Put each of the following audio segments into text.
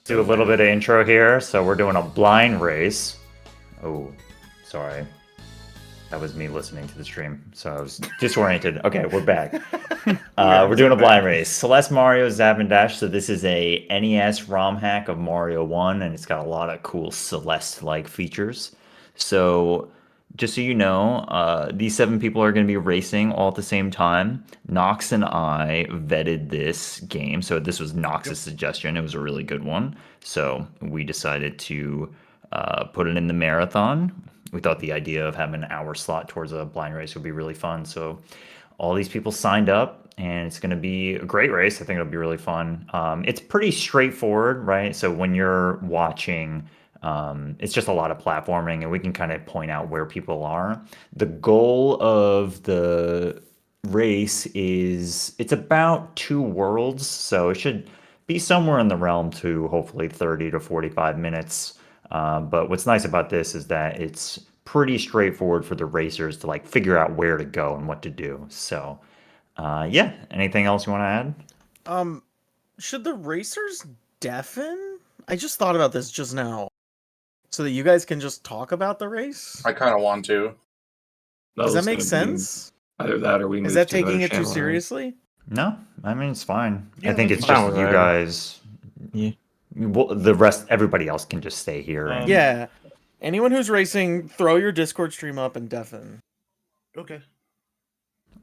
Do a little bit of intro here. So we're doing a blind race. Oh, sorry. That was me listening to the stream. So I was disoriented. Okay, we're back. We're doing a blind race. Celeste, Mario, Zap, and Dash. So this is a NES ROM hack of Mario 1, and it's got a lot of cool Celeste-like features. So just so you know, these 7 people are going to be racing all at the same time. Knox and I vetted this game. So this was Knox's suggestion. It was a really good one. So we decided to put it in the marathon. We thought the idea of having an hour slot towards a blind race would be really fun. So all these people signed up, and it's going to be a great race. I think it'll be really fun. It's pretty straightforward, right? So when you're watching, it's just a lot of platforming, and we can kind of point out where people are. The goal of the race is it's about 2 worlds, so it should be somewhere in the realm to hopefully 30 to 45 minutes. But what's nice about this is that it's pretty straightforward for the racers to like figure out where to go and what to do. So, yeah. Anything else you want to add? Should the racers deafen? I just thought about this just now. So that you guys can just talk about the race? I kind of want to. Does that make sense? Either that or we move Is that to another taking it too channel, right? seriously? No, I mean it's fine. Yeah, I think that's it's fine. just Fine, you right. guys. Yeah. Well, the rest, everybody else can just stay here. And, Yeah. Anyone who's racing, throw your Discord stream up and deafen. Okay.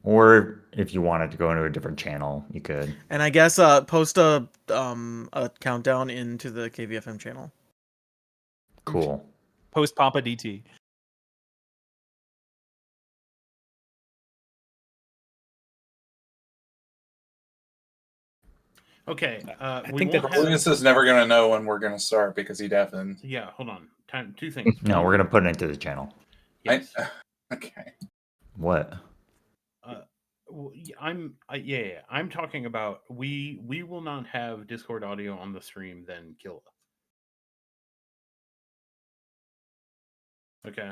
Or if you wanted to go into a different channel, you could. And I guess post a countdown into the KVFM channel. Cool. Post Papa DT. Okay. I We think won't that have- Linus is never gonna know when we're gonna start because he deafened. Yeah, hold on. Two things. No, we're gonna put it into the channel. Yes. Okay. What? I'm talking about we will not have Discord audio on the stream. Then kill it. Okay.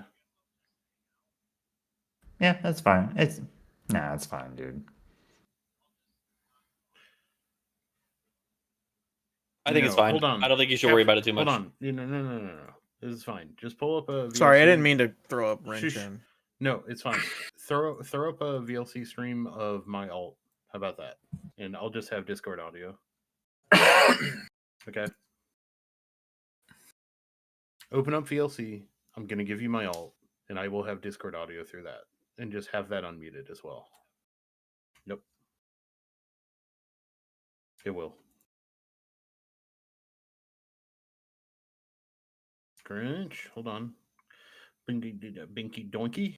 Yeah, that's fine. It's fine, dude. I think it's fine. Hold on. I don't think you should worry about it too much. Hold on. No. This is fine. Just pull up a. VLC. Sorry, I didn't mean to throw up wrench Shush. in. No, it's fine. throw up a VLC stream of my alt. How about that? And I'll just have Discord audio. Okay. Open up VLC. I'm gonna give you my alt, and I will have Discord audio through that, and just have that unmuted as well. Yep. It will. Grinch, hold on. Binky donkey.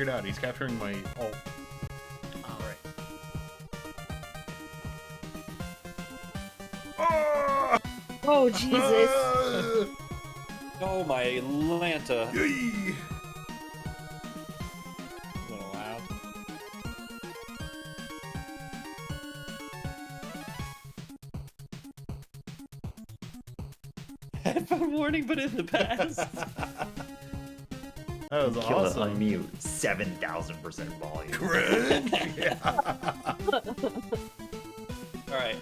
figured out. He's capturing my ult. All right. Oh! Oh, Jesus. Oh my Lanta. Yay! A little loud. Headphone warning, but in the past. That was Kill it, awesome. unmute 7,000% volume. Correct. Yeah. All right.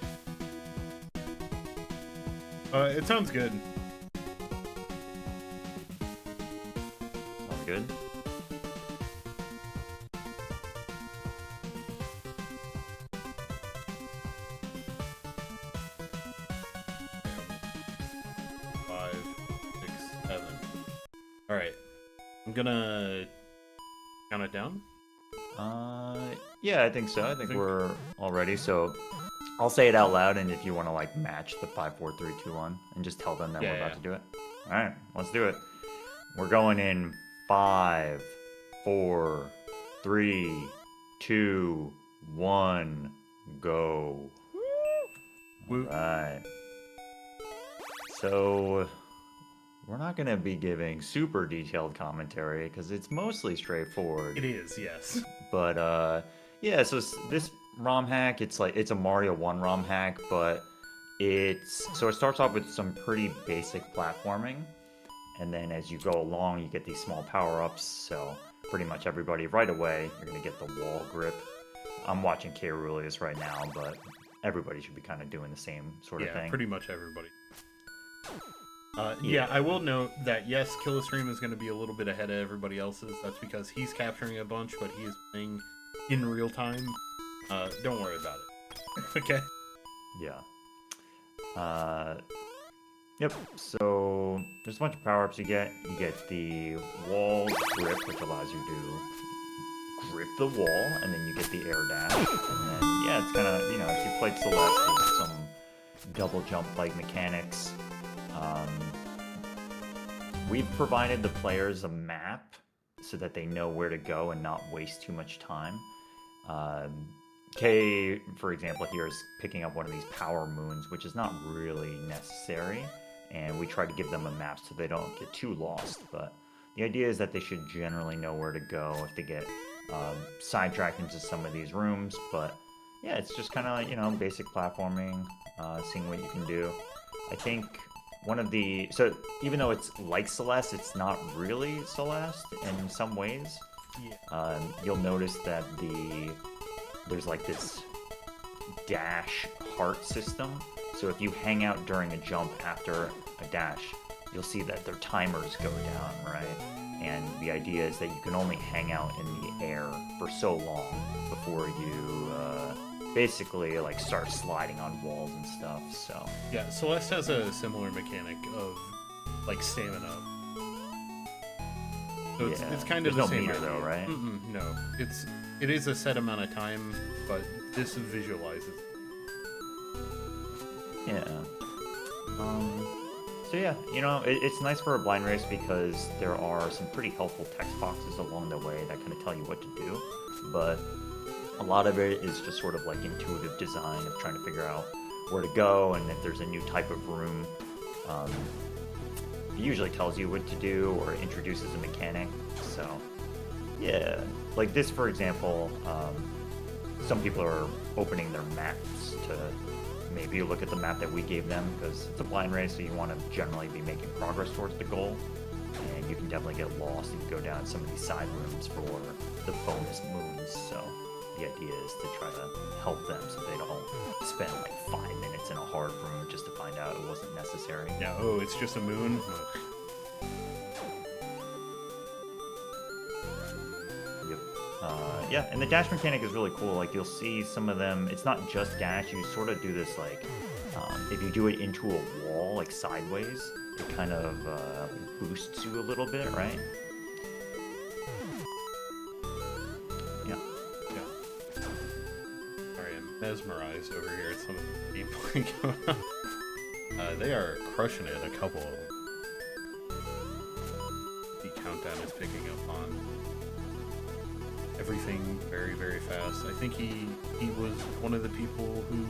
It sounds good. Sounds good. Five, 6, 7. All right. I'm gonna count it down. Yeah, I think so. I think Think- we're all ready. So I'll say it out loud, and if you want to like match the 5, 4, 3, 2, 1, and just tell them that Yeah, we're about yeah. to do it. All right, let's do it. We're going in 5, 4, 3, 2, 1, go. Woo. Right. So we're not going to be giving super detailed commentary because it's mostly straightforward. It is, yes. But yeah, so this ROM hack, it's a Mario 1 ROM hack, but it starts off with some pretty basic platforming, and then as you go along, you get these small power-ups. So pretty much everybody right away, you're gonna get the wall grip. I'm watching K. Aurelius right now, but everybody should be kind of doing the same sort of Yeah, thing. pretty much everybody. Yeah, I will note that yes, Killstream is going to be a little bit ahead of everybody else's. That's because he's capturing a bunch, but he is playing in real time. Don't worry about it. Okay. Yeah. Yep. So there's a bunch of power-ups you get. You get the wall grip, which allows you to grip the wall, and then you get the air dash. And then yeah, it's kind of if you played Celeste, there's some double jump like mechanics. We've provided the players a map so that they know where to go and not waste too much time. Kay, for example, here is picking up one of these power moons, which is not really necessary, and we try to give them a map so they don't get too lost. But the idea is that they should generally know where to go if they get sidetracked into some of these rooms. But yeah, it's just kind of basic platforming, seeing what you can do. I think so even though it's like Celeste, it's not really Celeste in some ways. Yeah. You'll notice that there's like this dash heart system. So if you hang out during a jump after a dash, you'll see that their timers go down, right? And the idea is that you can only hang out in the air for so long before you basically like start sliding on walls and stuff. So Yeah, Celeste has a similar mechanic of like stamina. So it's kind of there's the no same meter idea. though, right? No, it is a set amount of time, but this visualizes. Yeah. So yeah, it's nice for a blind race because there are some pretty helpful text boxes along the way that kind of tell you what to do, but a lot of it is just sort of like intuitive design of trying to figure out where to go, and if there's a new type of room, it usually tells you what to do or introduces a mechanic. So yeah, like this for example, some people are opening their maps to maybe look at the map that we gave them because it's a blind race, so you want to generally be making progress towards the goal, and you can definitely get lost if you go down some of these side rooms for the bonus moons. So the idea is to try to help them so they don't spend like 5 minutes in a hard room just to find out it wasn't necessary. Yeah, oh, it's just a moon. Yep. Yeah, and the dash mechanic is really cool. Like you'll see some of them. It's not just dash. You sort of do this like, if you do it into a wall, like sideways, it kind of boosts you a little bit, right? Yeah. Sorry, I'm mesmerized over here at some of the gameplay going on. They are crushing it, a couple of them. The countdown is picking up on. everything very, very fast. I think he was one of the people who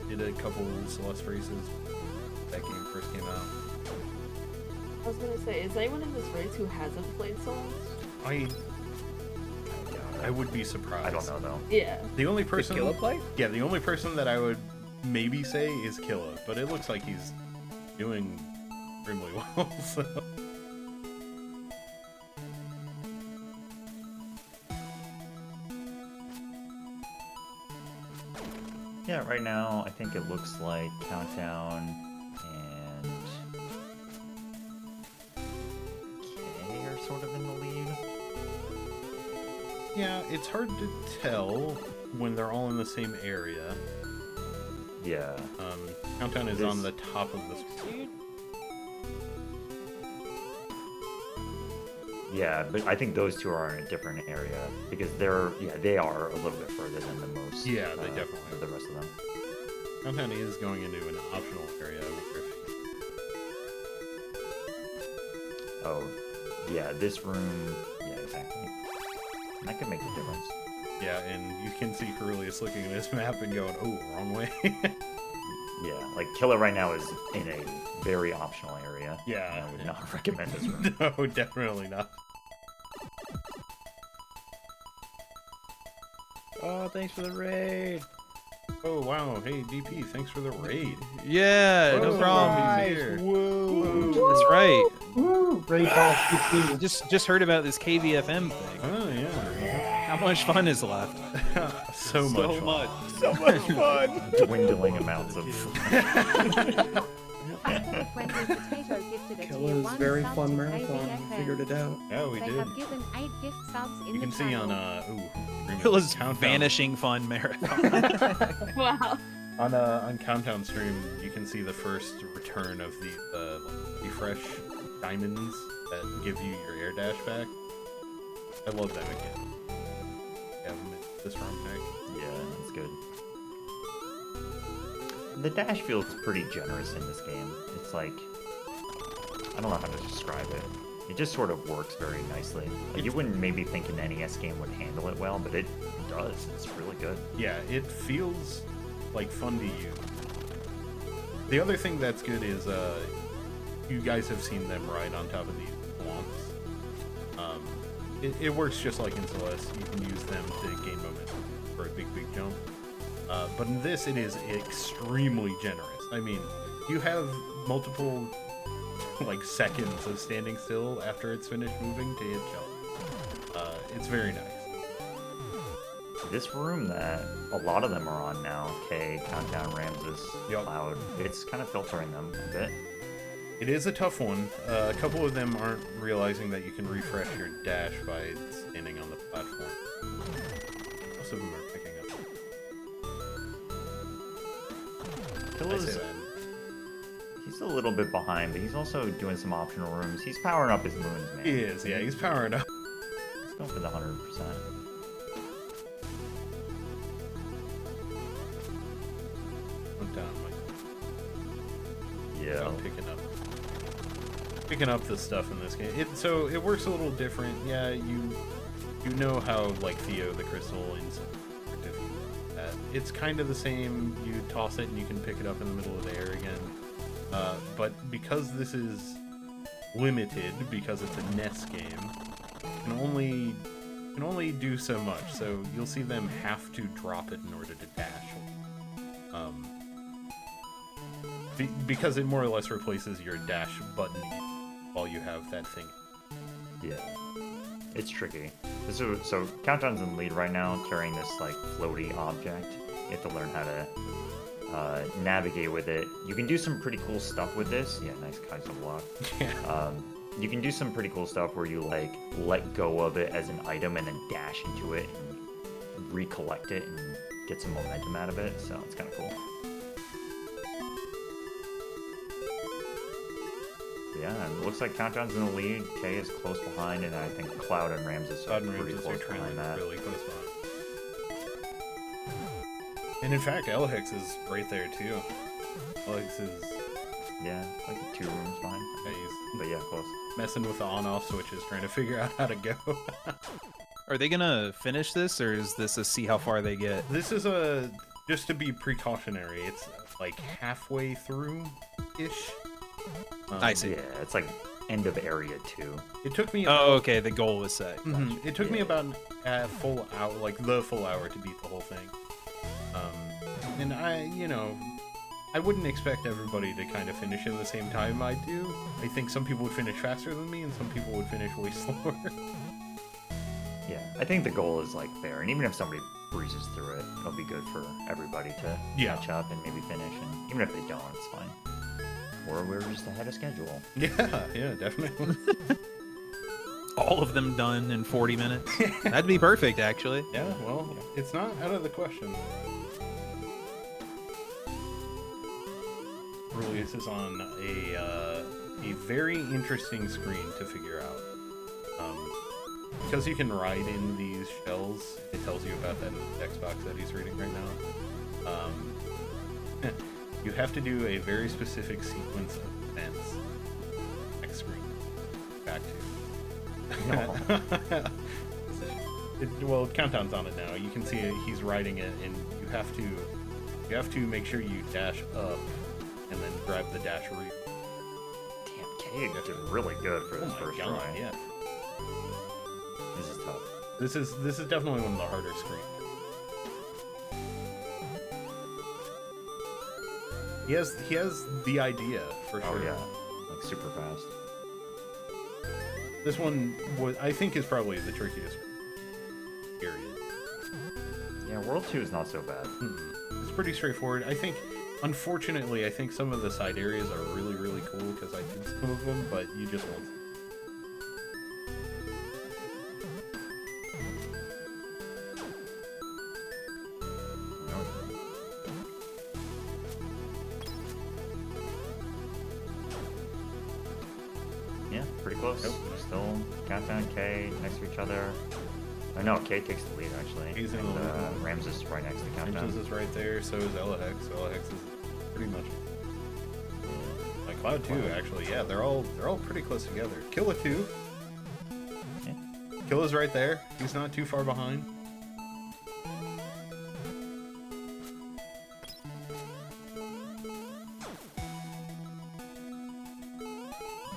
did a couple Celeste races when that game first came out. I was gonna say, is anyone in this race who hasn't played Celeste? I would be surprised. I don't know though. Yeah. The only person, Killa play? yeah, the only person that I would maybe say is Killa, but it looks like he's doing extremely well. So. Yeah, right now I think it looks like Countdown and K are sort of in the lead. Yeah, it's hard to tell when they're all in the same area. Yeah. Countdown is This- on the top of the screen. Yeah, but I think those two are in a different area because they are a little bit further than the most. Yeah, they definitely for the rest of them. Countdown is going into an optional area. I wonder if Oh, yeah, this room. Yeah, exactly. That could make a difference. yeah, and you can see Corellius looking at his map and going, "Oh, wrong way." Yeah, like Killer right now is in a very optional area. Yeah, and I would not recommend this room. No, definitely not. Oh, thanks for the raid. Oh wow, hey DP, thanks for the raid. Yeah, no Whoa, problem. he's here. Whoa. That's right. Woo! Great ball, GP. Just heard about this KVFM thing. Oh yeah, How much fun is left? so much. So fun. much. So much fun. Dwindling amounts of. Killa's very fun marathon. Figured it out. Yeah, we They did. have given 8 gift subs in You the can see on channel. Killa's Countdown. vanishing fun marathon. Wow. On Countdown stream, you can see the first return of the refresh diamonds that give you your air dash back. I love them again. Have them in this ROM pack. Yeah, that's good. The dash feels pretty generous in this game. It's like, I don't know how to describe it. It just sort of works very nicely. Like, you wouldn't maybe think an NES game would handle it well, but it does. It's really good. Yeah, it feels like fun to use. The other thing that's good is you guys have seen them ride on top of these swamps. It works just like in Celeste. You can use them to gain momentum for a big jump. But in this, it is extremely generous. I mean, you have multiple like seconds of standing still after it's finished moving to hit jump. It's very nice. This room that a lot of them are on now, K, Countdown, Ramses, Yup. Cloud, it's kind of filtering them a bit. It is a tough one. A couple of them aren't realizing that you can refresh your dash by standing on the platform. Most of them are picking up. I Killa's, say that. he's a little bit behind, but he's also doing some optional rooms. He's powering up his moons, man. He is, yeah, he's powering up. He's going for the 100%. I'm down, Mike. Yeah. I'm picking up the stuff in this game. So it works a little different. Yeah, you know how like Theo the Crystal in that. It's kind of the same. You toss it and you can pick it up in the middle of the air again. But because this is limited, because it's a NES game, can only do so much. So you'll see them have to drop it in order to dash. Because it more or less replaces your dash button while you have that thing. Yeah. It's tricky. So Countdown's in the lead right now, carrying this like floaty object. You have to learn how to navigate with it. You can do some pretty cool stuff with this. Yeah, nice Kaiser block. Yeah. You can do some pretty cool stuff where you like let go of it as an item and then dash into it and recollect it and get some momentum out of it. So it's kind of cool. Yeah, and it looks like Countdown's in the lead. K is close behind, and I think Cloud and Ramses are Cloud and pretty Ramses are close trailing behind that. really close behind. And in fact, Elhix is right there too. Elhix is Yeah, like 2 rooms behind. yeah, he's But yeah, close. messing with the on-off switches, trying to figure out how to go. Are they gonna finish this, or is this a see how far they get? This is just to be precautionary. It's like halfway through-ish. I see. Yeah, it's like end of area 2. It took me. Oh, okay. The goal was set. Mhm. It took me Yeah. about a full hour, like the full hour, to beat the whole thing. And I wouldn't expect everybody to kind of finish in the same time I do. I think some people would finish faster than me, and some people would finish way slower. Yeah, I think the goal is like fair, and even if somebody breezes through it, it'll be good for everybody to Yeah. catch up and maybe finish. And even if they don't, it's fine. Or we're just ahead of schedule. Yeah, definitely. All of them done in 40 minutes. That'd be perfect, actually. Yeah, well, it's not out of the question. Releases on a very interesting screen to figure out. Because you can ride in these shells, it tells you about that in the text box that he's reading right now. You have to do a very specific sequence of events. Next screen. Back to. Well, countdown's on it now. You can see he's writing it, and you have to make sure you dash up, and then grab the dash root. Damn, Kate did really good for this first God, try. yeah. This is tough. This is definitely one of the harder screens. He has the idea for sure. Oh yeah, like super fast. This one I think is probably the trickiest. Period. Yeah, World 2 is not so bad. It's pretty straightforward. I think, unfortunately, some of the side areas are really, really cool because I did some of them, but you just won't. Yeah, pretty close. Yep. Still countdown K next to each other. Oh no, K takes the lead actually. He's in and, the lead. Rams is right next to countdown. Angels is right there, so is Elahex. Elahex is pretty much like Cloud 2 actually. Yeah, they're all pretty close together. Killa 2. Yeah. Killa's right there. He's not too far behind.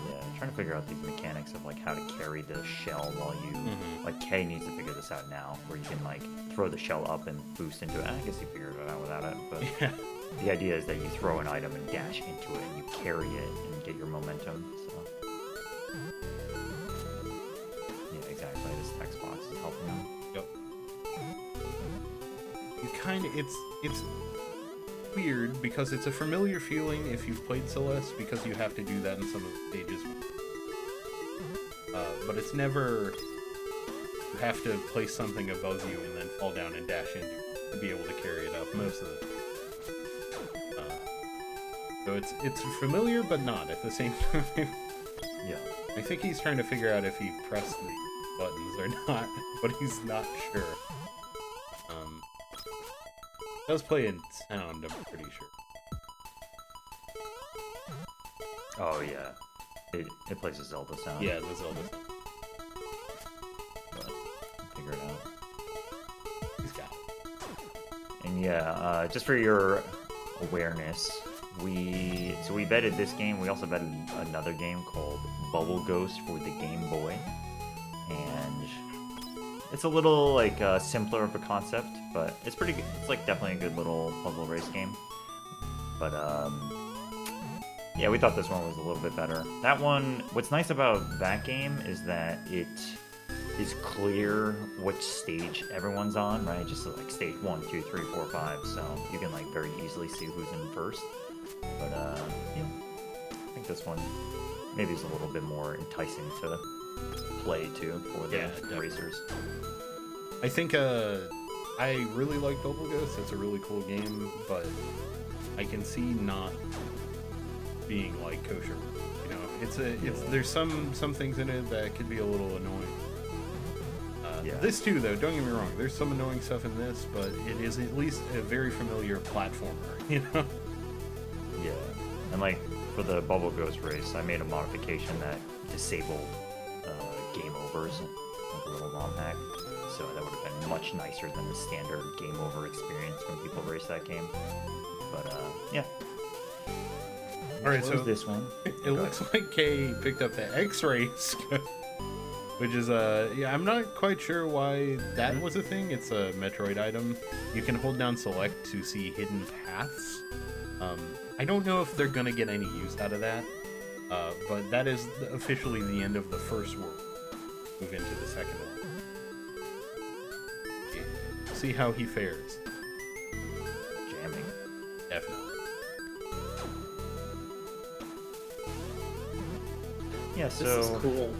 Yeah, trying to figure out these mechanics of like how to carry the shell while you like K needs to figure this out now, where you can like throw the shell up and boost into it. I guess you figured it out without it, but Yeah. the idea is that you throw an item and dash into it, and you carry it and get your momentum. So yeah, exactly. This text box is helping them. Yep. You kind of it's weird because it's a familiar feeling if you've played Celeste because you have to do that in some of the stages. But it's never you have to place something above you and then fall down and dash into it to be able to carry it up most of the time. So it's familiar but not at the same time. Yeah. I think he's trying to figure out if he pressed the buttons or not, but he's not sure. It does play in sound, I'm pretty sure. Oh yeah. It plays a Zelda sound. Yeah, the Zelda sound. But I'll figure it out. He's got it. And yeah, just for your awareness, we vetted this game. We also vetted another game called Bubble Ghost for the Game Boy, and it's a little like simpler of a concept, but it's pretty good. It's like definitely a good little puzzle race game. But yeah, we thought this one was a little bit better. That one, what's nice about that game is that it is clear which stage everyone's on, right? Just like stage 1, 2, 3, 4, 5, so you can like very easily see who's in first. But yeah, I think this one maybe is a little bit more enticing to play too for the racers. I think I really like Bubble Ghost. It's a really cool game, but I can see not being like kosher. You know, there's some things in it that could be a little annoying. This too, though, don't get me wrong. There's some annoying stuff in this, but it is at least a very familiar platformer. You know? Yeah, and like for the Bubble Ghost race, I made a modification that disabled game overs. like a little ROM hack. So that would have been much nicer than the standard game over experience when people race that game. But yeah. All right, Close so this one. it looks like Kay picked up the X-ray scope, which is yeah, I'm not quite sure why that was a thing. It's a Metroid item. You can hold down select to see hidden paths. I don't know if they're gonna get any use out of that, but that is officially the end of the first world. Move into the second one. Yeah. See how he fares. Jamming. Definitely. Yeah, This is so cool.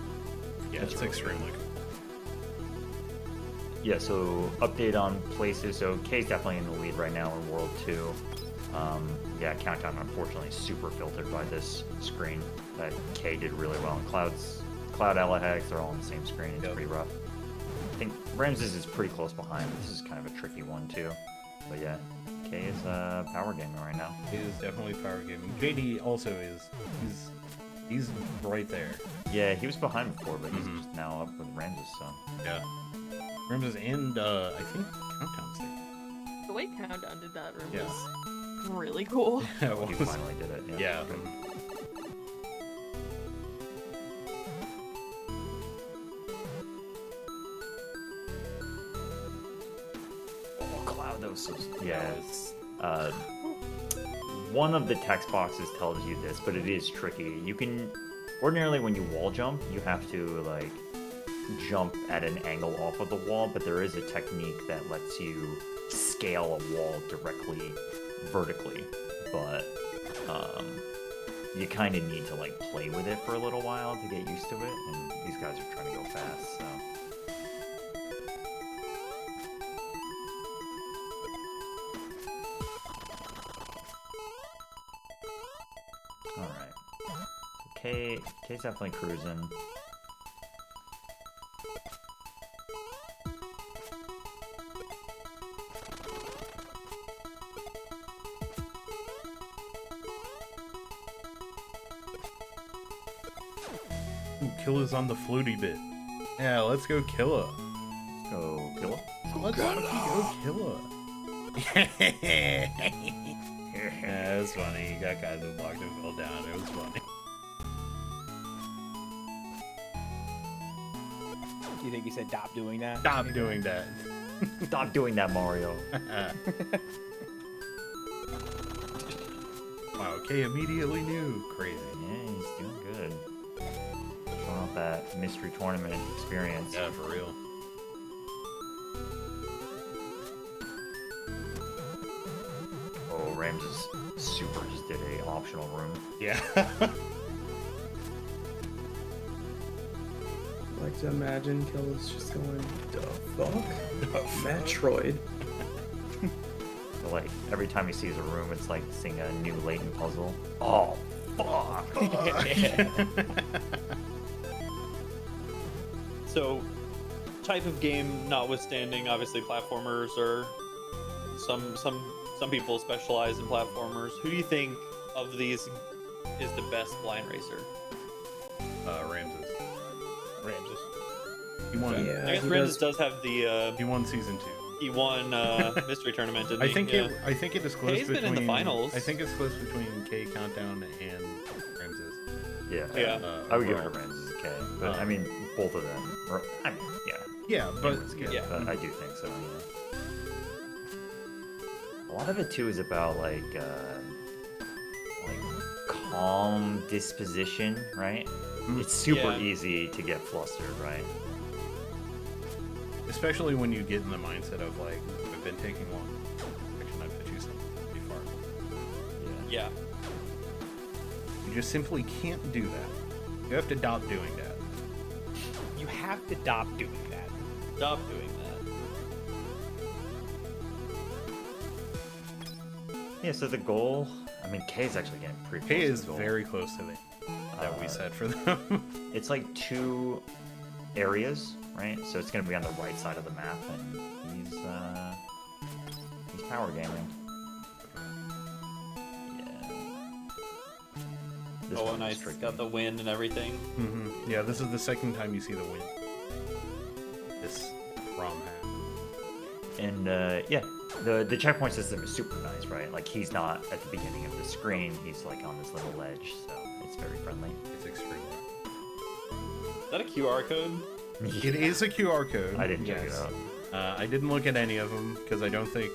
Yeah, That's it's really extremely cool. yeah, so update on places. So Kay's definitely in the lead right now in World 2. Yeah, Countdown unfortunately is super filtered by this screen. That Kay did really well. And Cloud, Elahex, they're all on the same screen. It's pretty rough. I think Ramses is pretty close behind. This is kind of a tricky one too. But yeah, Kay is power gaming right now. He is definitely power gaming. JD also is. He's right there. Yeah, he was behind before, but he's just now up with Ramses. So Yeah. Ramses and I think Countdown's there. The way Countdown did that room Yeah. was really cool. Yeah, he finally did it. Yeah. Oh, Cloud, that was so. Yeah. One of the text boxes tells you this, but it is tricky. You can ordinarily when you wall jump, you have to like jump at an angle off of the wall, but there is a technique that lets you scale a wall directly vertically. But you kind of need to like play with it for a little while to get used to it, and these guys are trying to go fast, so. Alright. Kay's definitely cruising. Ooh, Killa's on the floaty bit. Yeah, let's go Killa. Let's go Killa. Let's go Killa. Yeah, it was funny. You got guys who blocked and fell down. It was funny. Do you think he said stop doing that? Stop doing that. Stop doing that, Mario. Wow, Kay immediately knew. Crazy. Yeah, he's doing good. Showing off that mystery tournament experience. Yeah, for real. Oh, Ramses super just did a optional room. Yeah. I like to imagine Killa's just going, the fuck? Metroid. So, like, every time he sees a room, it's like seeing a new Layton puzzle. Oh, fuck! So, type of game notwithstanding, obviously platformers are some people specialize in platformers. Who do you think of these is the best blind racer? Ramses. Ramses. He won. Yeah, I guess he Ramses does. does have the He won season 2. he won mystery tournament, didn't I he? think Yeah. I think it is close Kay's between. been in the finals. I think it's close between K Countdown and Ramses. Yeah. Yeah. I would give it to overall. Ramses K. But, I mean, both of them. Or, I mean, yeah. Yeah, but It's good, yeah. but I do think so, yeah. A lot of it, too, is about, like calm disposition, right? It's super Yeah. easy to get flustered, right? especially when you get in the mindset of like, I've been taking long. Actually, I put you something pretty far. Yeah. You just simply can't do that. You have to stop doing that. You have to stop doing that. Stop doing that. Yeah, so the goal, I mean, Kay's actually getting pretty close K to is the goal. very close to that we set for them. It's like 2 areas, right? So it's going to be on the right side of the map, and he's power gaming. Yeah. This Oh, one is nice. tricky. Got the wind and everything. Yeah, this is the second time you see the win. this ROM has. And yeah, the checkpoint system is super nice, right? Like he's not at the beginning of the screen; he's like on this little ledge, so it's very friendly. It's extremely. Is that a QR code? It is a QR code. I didn't check it out. I didn't look at any of them because I don't think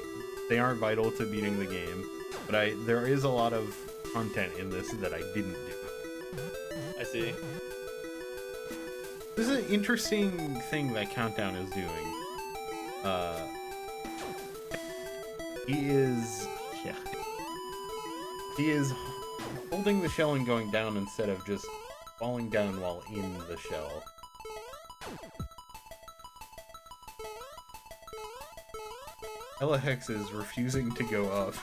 they aren't vital to beating the game. But there is a lot of content in this that I didn't do. I see. This is an interesting thing that Countdown is doing. He is holding the shell and going down instead of just falling down while in the shell. Hex is refusing to go up.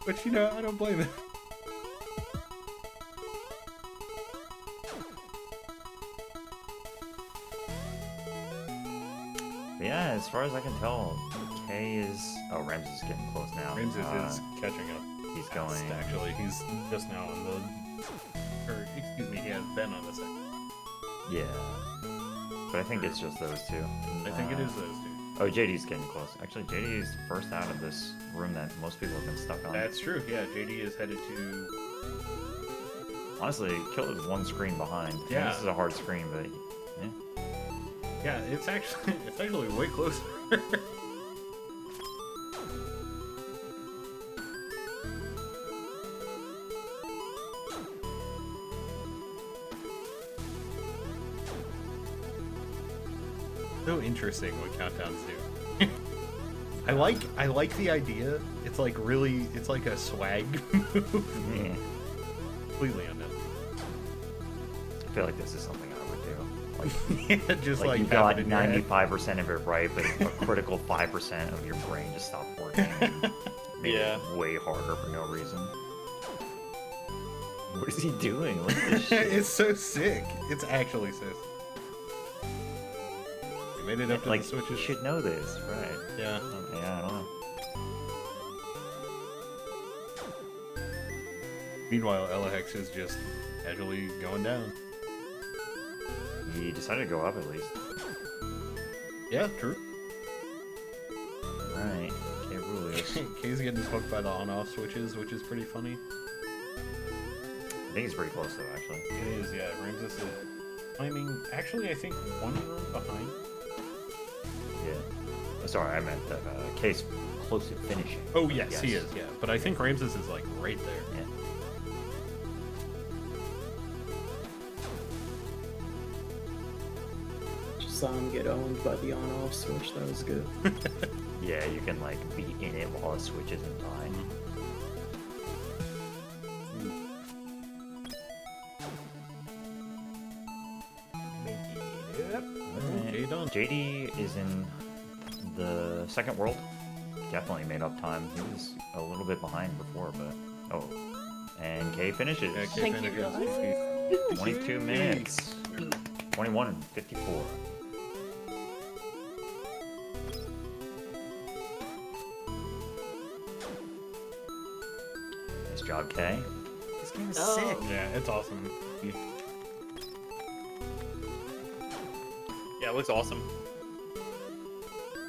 But you know, I don't blame him. But yeah, as far as I can tell, K is... Oh, Ramses is getting close now. Ramses is catching up. He's going... Actually, he's just now on the... Or, excuse me, he has been on the second. Yeah. But I think it's just those two. I think it is those two. Oh, JD's getting close. Actually, JD is first out of this room that most people have been stuck on. That's true, yeah. JD is headed to... Honestly, Kill is one screen behind. Yeah. This is a hard screen, but... Yeah. Yeah, it's actually way closer. So interesting what countdowns do. I like the idea. It's like a swag move. Yeah. Completely unnecessary. I feel like this is something I would do. Like, Yeah, just like you have got it in your head. 95% of it right, but a critical 5% of your brain just stopped working. And made Yeah. it way harder for no reason. What is he doing? Look at this shit. It's so sick. It's actually so sick. We made it up to Like, the switches. you should know this, right? Yeah. Yeah, I don't know. Meanwhile, Hex is just casually going down. He decided to go up at least. Yeah, true. Right. Can't rule this. Kay's getting poked by the on-off switches, which is pretty funny. I think he's pretty close though, actually. It is, yeah. Ramses is climbing. Actually, I think one room behind. Yeah. Oh, sorry, I meant that Kay's close to finishing. Oh yes, he is. Yeah, but I think Ramses is like right there. Yeah. Just saw him get owned by the on-off switch. That was good. Yeah, you can like be in it while it switches in time. Okay, done. JD is in the second world. Definitely made up time. He was a little bit behind before, but oh. And K finishes. Yeah, Kay Thank you, finishes. 22 minutes. 21 and 54. Nice job, K. This game is Oh. sick. Yeah, it's awesome. Yeah, it looks awesome.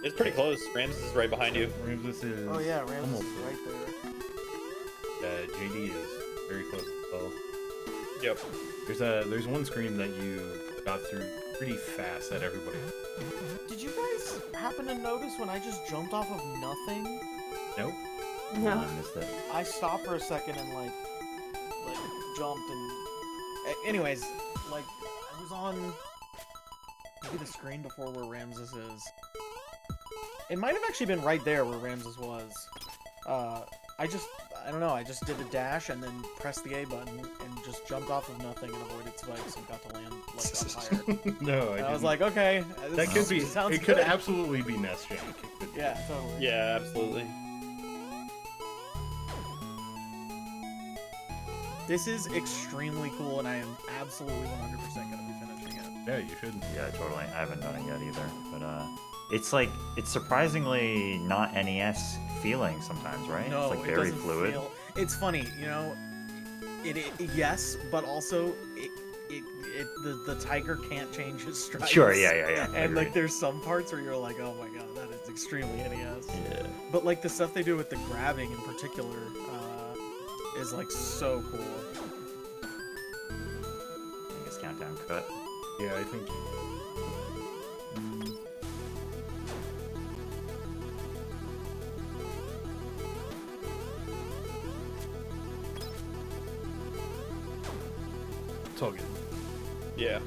It's pretty close. Ramses is right behind you. Ramses is. Oh yeah, Ramses almost is right there. JD is very close as well. Yep. There's one screen that you got through pretty fast that everybody. Did you guys happen to notice when I just jumped off of nothing? Nope. Oh, I missed it. I stopped for a second and like jumped and. Anyways, like I was on maybe the screen before where Ramses is. It might have actually been right there where Ramses was. I don't know, I just did a dash and then pressed the A button and just jumped off of nothing and avoided spikes and got to land like up higher. No, And I was like, okay, that could be. sounds It could good. absolutely be Nest Jank. It could be. Yeah, totally. Yeah, absolutely. This is extremely cool and I am absolutely 100% gonna be finishing it. Yeah, you should. Yeah, totally. I haven't done it yet either, but it's surprisingly not NES feeling sometimes, right? No, it's like it very doesn't fluid. feel. It's funny, you know. It yes, but also it the tiger can't change his stripes. Sure, yeah. I And like agree. there's some parts where you're like, oh my god, that is extremely NES. Yeah. But like the stuff they do with the grabbing in particular is like so cool. I guess countdown cut. Yeah, I think. It's all good. Yeah.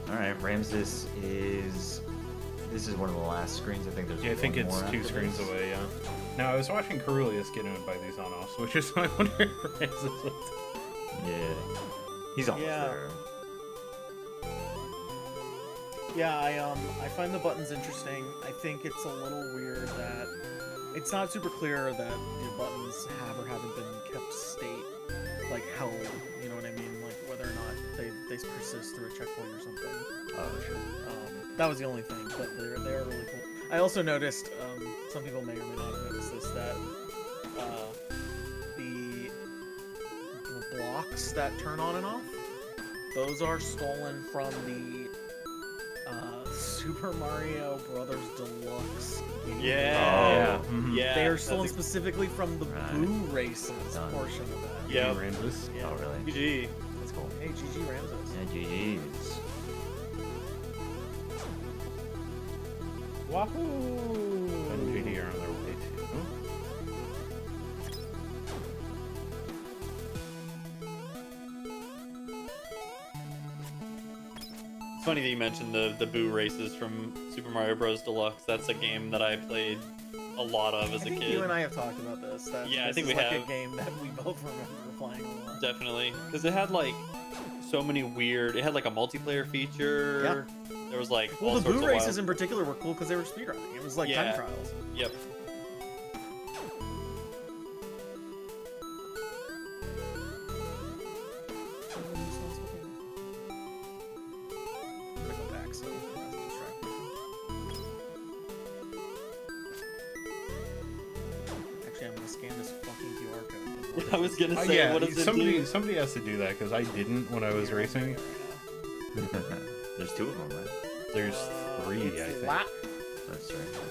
All right, Ramses is. This is one of the last screens. I think there's. Yeah, I think one it's more 2 after screens this. away, yeah. Now, I was watching Carulius get owned by these on-offs, which is why I wonder if Ramses was... Yeah, he's almost Yeah. there. Yeah, I find the buttons interesting. I think it's a little weird that it's not super clear that the buttons have or haven't been kept state, like held. You know what I mean? Like whether or not they persist through a checkpoint or something. Oh, sure. That was the only thing, but they're really cool. I also noticed, some people may or may not have noticed this, that the blocks that turn on and off, those are stolen from the Super Mario Brothers Deluxe game. Yeah. Oh. Mhm. Yeah. They are that's stolen a- specifically from the Right. Boo Races Done. portion of that. Yeah. Ramses. Yeah. Oh, really? GG. That's cool. Hey, GG Ramses. Yeah, GG's. Wahoo! And JD are on their way too. It's funny that you mentioned the Boo races from Super Mario Bros. Deluxe. That's a game that I played a lot of as I a think kid. you and I have talked about this. That Yeah, I this think is we like have. a game that we both remember playing a lot. Definitely, because it had like so many weird. It had like a multiplayer feature. There was like Well, all the sorts Boo of races wild- in particular were cool because they were speedrunning. It was like Yeah. time trials. Yep. I'm gonna go back so it doesn't distract me. Actually, I'm gonna scan this fucking QR code. I was gonna say, Yeah, what does it do? somebody has to do that, because I didn't when I was racing. There's 2 of them, right? There's 3, I it's think. Lat- That's right.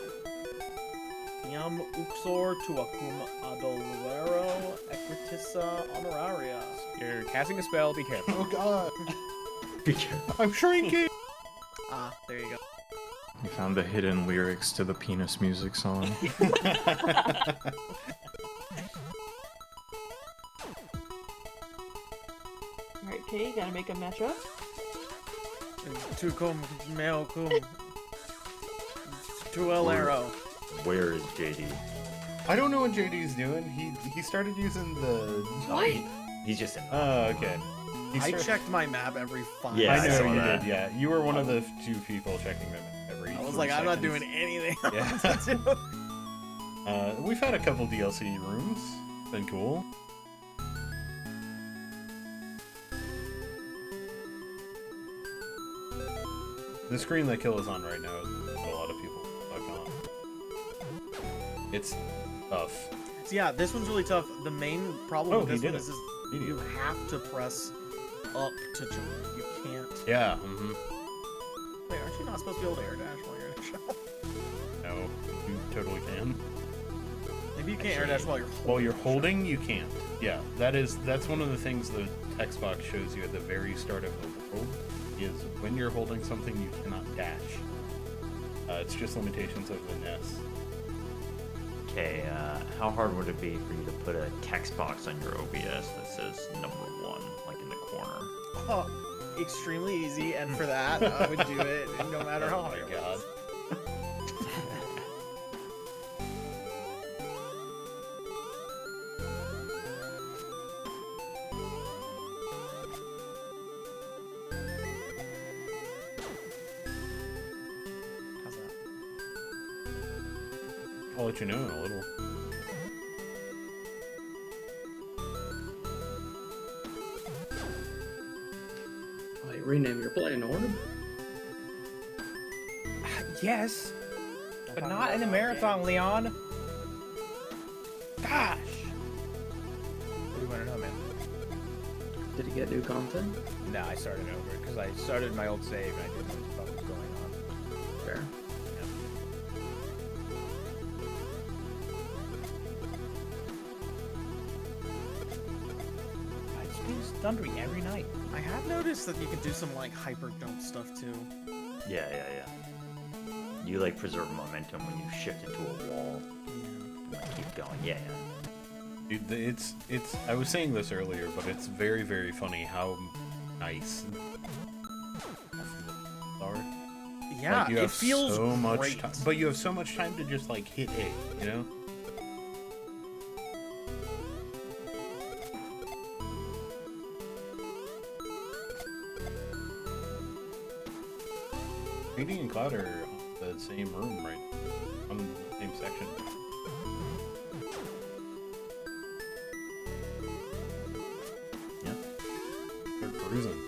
Iam uxor tuacum adolero equitissa honoraria. You're casting a spell, be careful. Oh god! Be careful. I'm shrinking! Ah, there you go. You found the hidden lyrics to the penis music song. Alright, Kay, you gotta make a matchup. Tucum meo cum tuelero. Where is JD? I don't know what JD's doing. He started using the... What? He's just in. Oh, okay. He I started- checked my map every 5 Yeah, I I know saw you that. did, yeah. You were one of the 2 people checking them every I was 3 like, I'm not seconds. doing anything. Yeah. else to do. We've had a couple DLC rooms. Been cool. The screen that Kill is on right now is what a lot of people fuck on. It's tough. So yeah, this one's really tough. The main problem Oh, with he this did one it. is you Immediately. have to press up to jump. You can't. Yeah, mm-hmm. Wait, aren't you not supposed to be able to air dash while you're in a shot? No, you totally can. Maybe you can't air dash while you're holding. While you're holding, you can't. Yeah, that's one of the things the text box shows you at the very start of the world, is when you're holding something, you cannot dash. It's just limitations of the NES. Okay, how hard would it be for you to put a text box on your OBS that says number 1, like in the corner? Oh, extremely easy, and for that, I would do it no matter how Oh hard my it god. was. How's that? I'll let you know in a little. Like, rename your plane orb? Yes, Don't but talk not in a about marathon, games. Leon. Gosh. What do you want to know, man? Did you get new content? No, I started over because I started my old save and I didn't know what the fuck was going on. Fair. I just do thundering every night. I have noticed that you can do some like hyper jump stuff too. Yeah. You like preserve momentum when you shift into a wall. Like, keep going. Yeah. Dude, it's. I was saying this earlier, but it's very, very funny how nice are. Yeah, Like, you it have feels so much great. time, but you have so much time to just like hit A, you know? Greedy and Cloud are in the same room, right? On the same section. Yeah. They're cruising.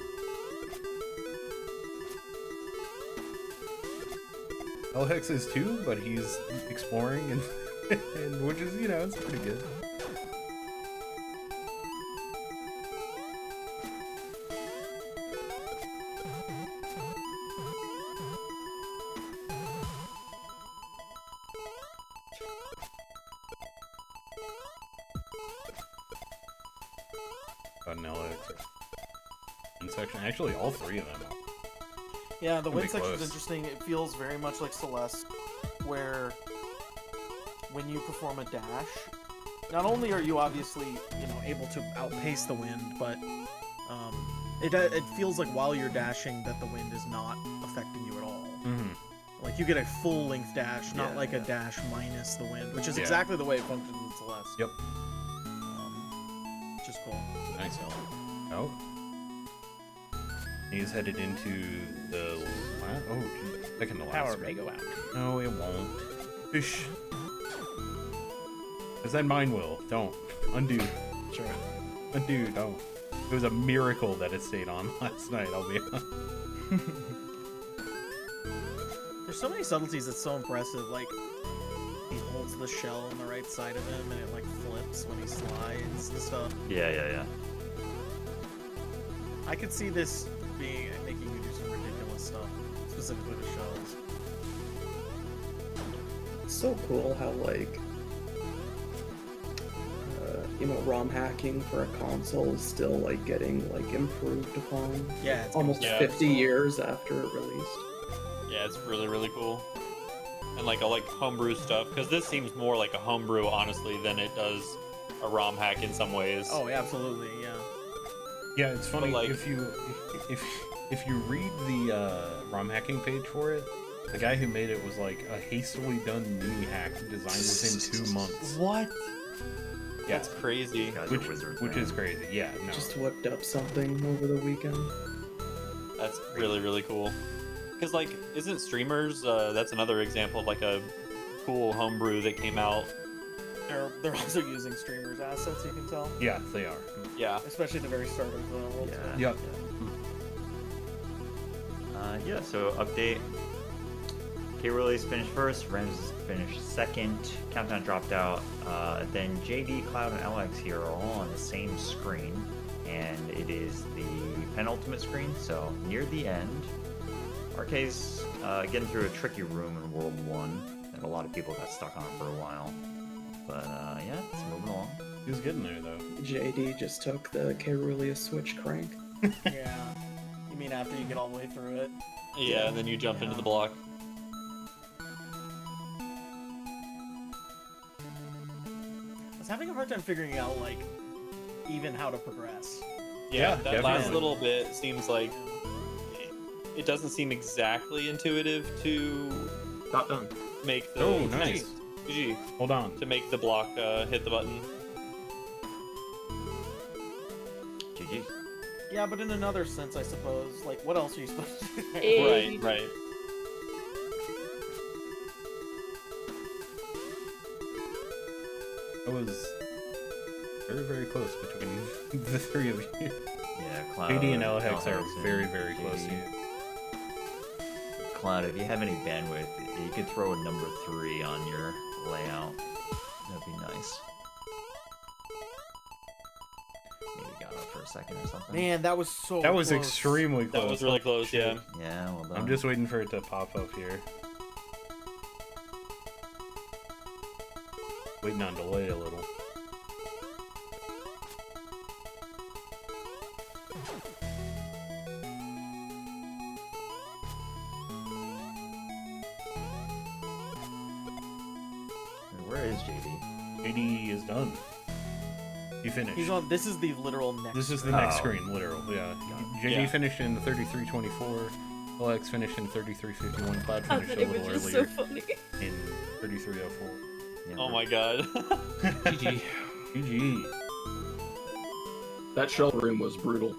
Elhex is too, but he's exploring and, and which is, you know, it's pretty good. Got an LX in section. Actually, all three of them. Yeah, the It'll wind be section's close. interesting. It feels very much like Celeste, where when you perform a dash, not only are you obviously, you know, able to outpace the wind, but it feels like while you're dashing that the wind is not affecting you at all. Mm-hmm. Like you get a full length dash, not Yeah, like a yeah. dash minus the wind, which is Yeah. exactly the way it functions in Celeste. Yep. Which is cool. Nice. Oh. He's headed into the second to last. Power one. may go out. No, it won't. Fish. Because then mine will. Don't. Undo. Sure. Undo. Don't. It was a miracle that it stayed on last night, I'll be honest. There's so many subtleties that's so impressive. Like, he holds the shell on the right side of him and it like flips when he slides and stuff. Yeah. I could see this making you do some ridiculous stuff, specifically the shells. It's so cool how like you know, ROM hacking for a console is still like getting like improved upon. Yeah, it's Almost Yeah. 50 years after it released. Yeah, it's really, really cool. And like I like homebrew stuff, because this seems more like a homebrew, honestly, than it does a ROM hack in some ways. Oh, yeah, absolutely, yeah. Yeah, it's funny But, like- if you read the ROM hacking page for it, the guy who made it was like a hastily done mini hack designed within 2 months. What? Yeah, That's crazy. Guys which, are wizards, which man. is crazy. Yeah, no. Just whipped up something over the weekend. That's really, really cool. Because, like, isn't Streamers, that's another example of, like, a cool homebrew that came out. They're also using streamers' assets, you can tell. Yeah, they are. Yeah. Especially at the very start of the World Tour. Yeah. Yep. Yeah, so update. K-Release finished first, Rams finished second, Countdown dropped out, then JD, Cloud, and LX here are all on the same screen, and it is the penultimate screen, so near the end. RK's getting through a tricky room in World 1 that a lot of people got stuck on for a while, but yeah, it's moving along. He was getting there, though. JD just took the K-Rulia Switch crank. Yeah. You mean after you get all the way through it? Yeah, and then you jump into the block. I was having a hard time figuring out, like, even how to progress. Yeah, That last definitely. little bit seems like it doesn't seem exactly intuitive to Not done. make the Oh, nice. GG, Hold on. to make the block hit the button. GG. Yeah, but in another sense, I suppose. Like, what else are you supposed to do? Hey. Right. That was very, very close between the three of you. Yeah, Cloud. JD and LHX are and very, very close to JD. you. Cloud, if you have any bandwidth, you could throw a number 3 on your layout. That'd be nice. Maybe got shadow for a second or something. Man, that was so That was close. extremely close. That was really close, yeah. Yeah, well done. I'm just waiting for it to pop up here. Waiting on delay a little. Where is JD? JD is done. You finished. He's on. This is the literal next. This is the next Oh. screen, literal. Yeah. JD Yeah. finished in 33:24. Alex finished in 33:51. Cloud Oh, finished that a little image is earlier so funny. in 33:04. Yeah, Oh my god. GG. GG. That shell room was brutal.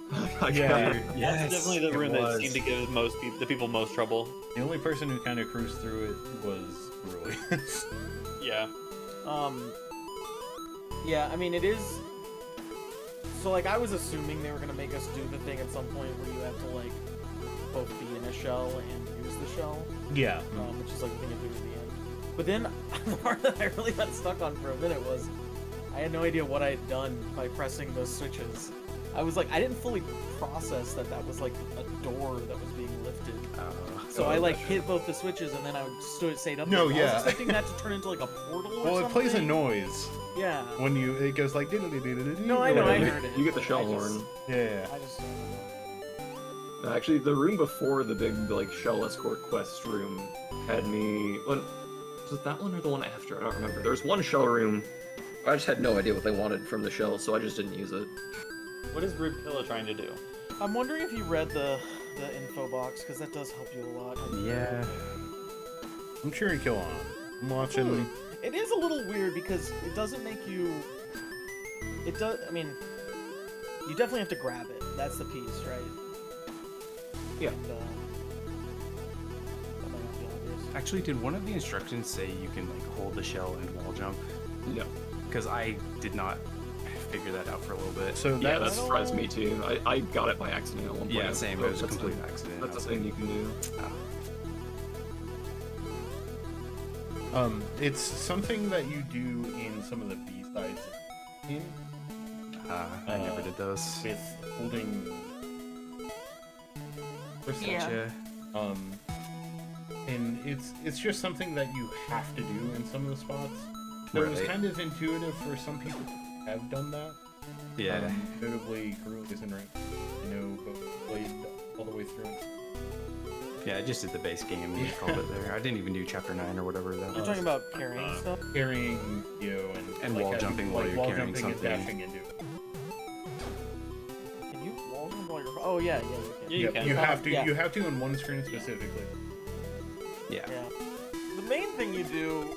Yeah. That's definitely the room that seemed to give the people most trouble. The only person who kind of cruised through it was Rui. Yeah. Yeah, I mean, it is. So, like, I was assuming they were gonna make us do the thing at some point where you have to, like, both be in a shell and use the shell, Yeah. which is, like, the thing you do at the end. But then, the part that I really got stuck on for a minute was I had no idea what I had done by pressing those switches. I was like, I didn't fully process that that was, like, a door that was being lifted. So I, like, hit both the switches and then I stayed up No, there. I yeah. was expecting that to turn into, like, a portal or Well, something. it plays a noise Yeah. when it goes like. No, I know, I heard it. You get the shell I just- horn. Yeah. I just. Actually, the room before the big like shell escort quest room had me. Was it that one or the one after? I don't remember. There was one shell room. I just had no idea what they wanted from the shell, so I just didn't use it. What is Rude Pillow trying to do? I'm wondering if you read the info box, because that does help you a lot. Yeah. I'm cheering Kill on. I'm watching. It is a little weird because it doesn't make you. It does. I mean, you definitely have to grab it. That's the piece, right? Yeah. And, that might not be obvious. Actually, did one of the instructions say you can like hold the shell and wall jump? No. Because I did not figure that out for a little bit. So Yeah, that that's surprised me too. I got it by accident at one point. Yeah, same. but It was a that's complete accident. That's I was a thing you can do. it's something that you do in some of the B-sides in I never did those. with holding. Yeah. And it's just something that you have to do in some of the spots. So it was Right. kind of intuitive for some people who have done that. Yeah. Notably, Guru isn't right. I know, but played all the way through. Yeah, I just did the base game and called it there. I didn't even do chapter 9 or whatever that You're was. talking about carrying stuff. Carrying And like wall having- jumping while like you're wall carrying jumping and something. dashing into it. Can you wall jump while you're? Oh yeah, yeah, you can. Yeah, you can. You have to. Yeah. You have to on one screen specifically. Yeah. Yeah. The main thing you do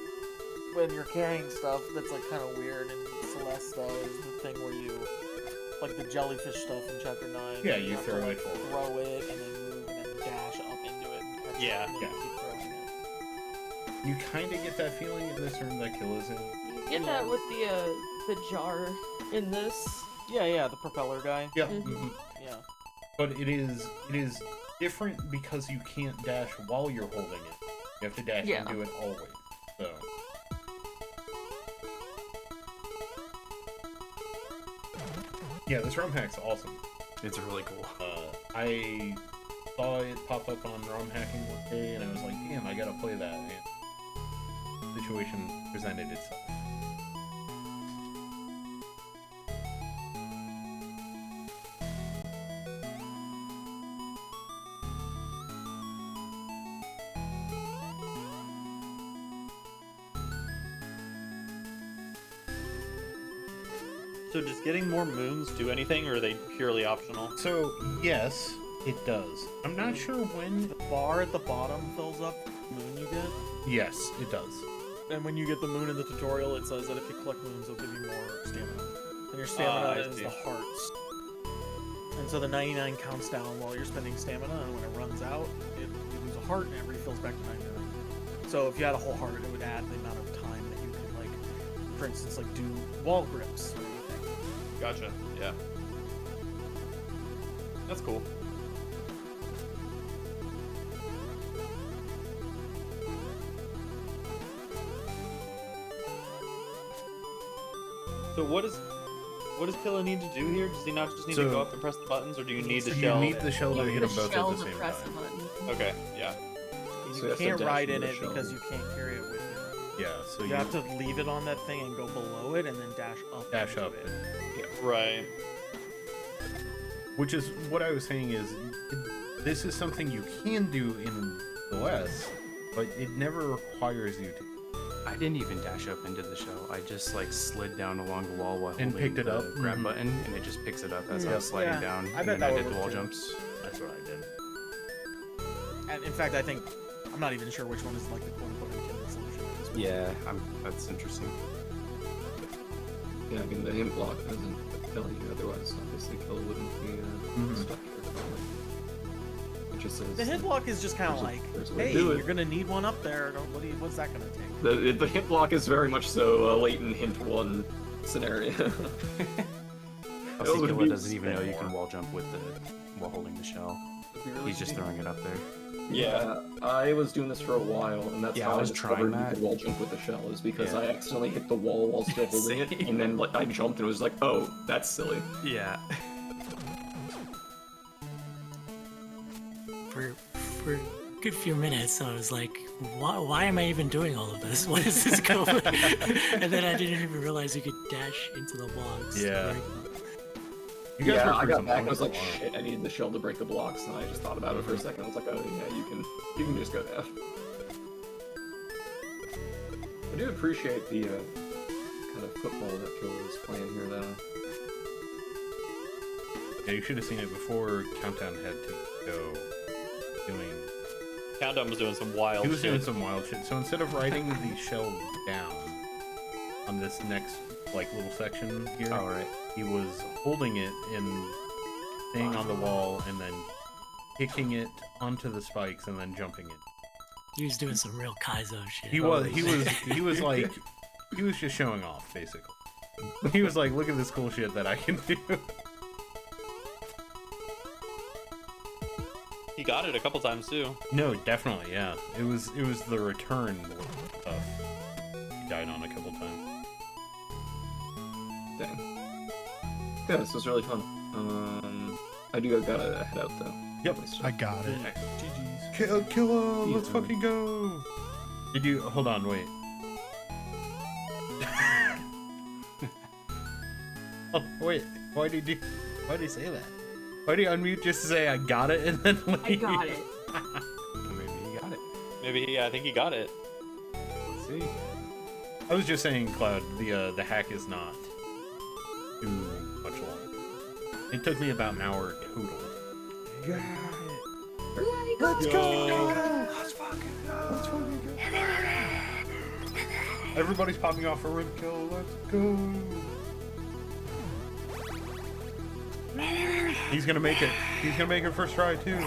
when you're carrying stuff that's like kind of weird in Celeste though is the thing where you, like the jellyfish stuff in chapter 9. Yeah, you have to, throw like, it forward. throw it and then move and then dash up into it. And catch Yeah. it, and then Yeah. keep throwing it. You kind of get that feeling in this room that Kill is in. You get that with the jar in this. Yeah, the propeller guy. Yeah. Mhm. Yeah. But it is different because you can't dash while you're holding it. You have to dash Yeah. and do it always. So. Yeah, this ROM hack's awesome. It's really cool. I saw it pop up on ROM hacking one day, and I was like, damn, I gotta play that. And the situation presented itself. So does getting more moons do anything, or are they purely optional? So, yes, it does. I'm not sure when. The bar at the bottom fills up the moon you get. Yes, it does. And when you get the moon in the tutorial, it says that if you collect moons, it'll give you more stamina. And your stamina I is see. the hearts. And so the 99 counts down while you're spending stamina, and when it runs out, you lose a heart, and it refills back to 99. So if you had a whole heart, it would add the amount of time that you could, like, for instance, like do wall grips or anything. Gotcha. Yeah. That's cool. So what is what does Killa need to do here? Does he not just need to go up and press the buttons, or do you need the You shell? need the shell to hit them both Shell at the to same press time. the button. Okay, yeah. So you You have to can't dash ride into in the it shell. because you can't carry it with you. Yeah, so You have to leave it on that thing and go below it and then dash up. dash into up. it. Right. Which is what I was saying is, this is something you can do in Celeste, but it never requires you to. I didn't even dash up into the shell. I just like slid down along the wall while And holding picked it the up? grab Mhm. button, and it just picks it up as Yeah. I'm sliding Yeah, down. I and bet then I that did would the work wall too. jumps. That's what I did. And in fact, I think I'm not even sure which one is like the quote-unquote intended solution. at this point. Yeah, that's interesting. Yeah, I mean the hint block doesn't tell you otherwise. Obviously, Killa wouldn't be stuck here. It just says The hit block is just kind of There's a- like, there's a way to hey, do it. you're gonna need one up there. What's that gonna take? the hint block is very much so a latent hint one scenario. Oh, Those see, would Killa be doesn't even know you more. can wall jump with while holding the shell. He's just throwing it up there. Yeah, I was doing this for a while, and that's Yeah, how I I was discovered trying you that. could wall jump with the shell, is because Yeah. I accidentally hit the wall while still holding it, Same. and then like I jumped and was like, oh, that's silly. Yeah. For a good few minutes, I was like, why am I even doing all of this? What is this going? And then I didn't even realize you could dash into the blocks. Yeah. Very cool. You guys Yeah, were I got cruising back along and was for a like, while. shit, I needed the shell to break the blocks, and I just thought about it for a second. I was like, oh yeah, you can just go down. I do appreciate the kind of football that Killa is playing here, though. Yeah, you should have seen it before Countdown had to go doing. Countdown was doing some wild He was shit. doing some wild shit. So instead of riding the shell down on this next like little section here, All right. he was holding it and staying on the wall and then kicking it onto the spikes and then jumping it. He was doing some real Kaizo shit. He was like he was just showing off basically. He was like, look at this cool shit that I can do. He got it a couple times too. No, definitely, yeah. It was the return stuff. He died on a couple times. Dang. Yeah, this was really fun. I do gotta head out though. Yep. I got it. GG's. Kill let's fucking go. Did you hold on, wait. Oh wait, why did you say that? Why do you unmute just to say I got it and then leave? I got it. Maybe he got it. Maybe, I think he got it. Let's see. I was just saying, Cloud, the hack is not too much long. It took me about an hour total. Yeah, he got Let's it. go! Let's fucking go! Let's fucking go! Everybody's popping off for rim kill. Let's go! He's gonna make it. He's gonna make it first try too.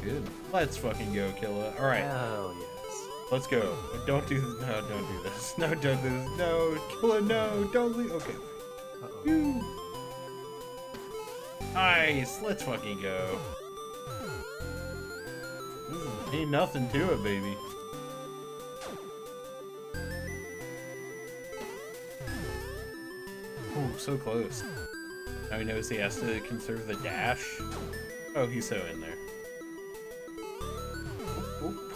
Good. Let's fucking go, Killa. All right. Hell yes. Let's go. Don't do this. No, don't do this. No, don't do this. No, Killa, no, don't leave. Okay. Phew. Nice. Let's fucking go. Ain't nothing to it, baby. Ooh, so close. Now he knows he has to conserve the dash. Oh, he's so in there. Oop, oop.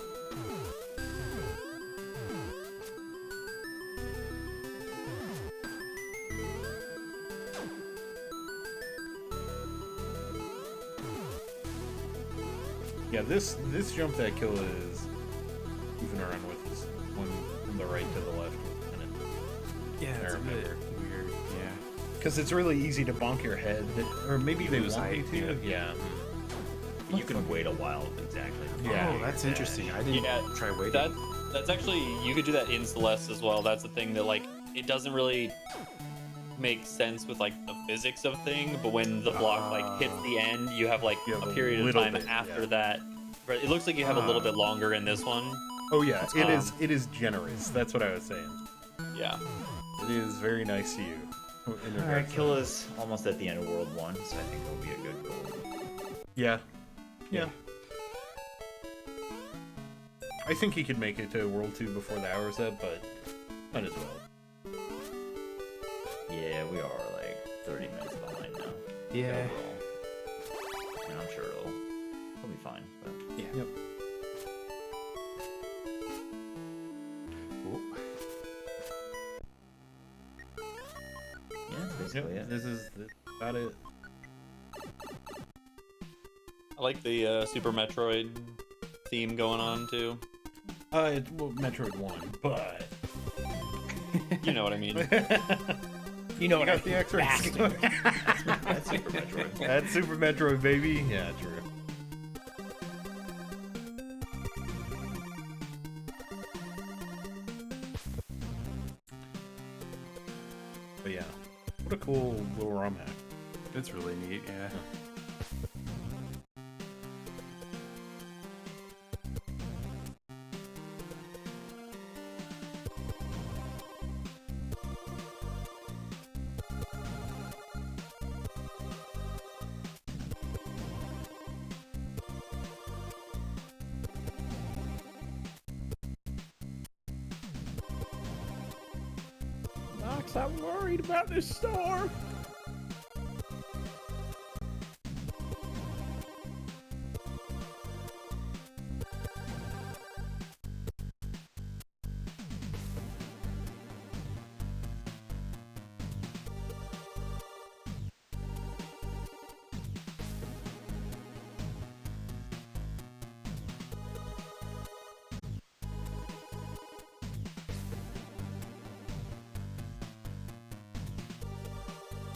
Yeah, this jump that Kill is moving around with is one from the right to the left. Yeah, I it's a bit remember. weird. Yeah. Because it's really easy to bonk your head, or maybe they lose want you height, to. Yeah. You can wait a while, exactly. Yeah. Oh, that's interesting. I didn't Yeah, try waiting. That's actually, you could do that in Celeste as well. That's the thing that, like, it doesn't really make sense with, like, the physics of thing, but when the block, like, hits the end, you have, like, You have a a period of little time bit, after yeah. that. But it looks like you have a little bit longer in this one. Oh yeah, it Um, is. It is generous. That's what I was saying. Yeah. It is very nice to you. in Alright, regards to Killa's almost at the end of World 1, so I think it'll be a good goal. that. Yeah. Yeah. I think he could make it to World 2 before the hour's up, but might as well. Yeah, we are like 30 minutes behind now. Yeah. Overall. And I'm sure it'll be fine. But... Yeah. Yep. Ooh. Yeah, that's basically it. This is about it. I like the Super Metroid theme going on too. It's Metroid 1, but You know what I mean. You know what got the X-rays. That's Super Metroid. That's Super Metroid, baby. Yeah, true. But yeah, what a cool little ROM hack. It's really neat, yeah. Knox, I'm worried about this storm.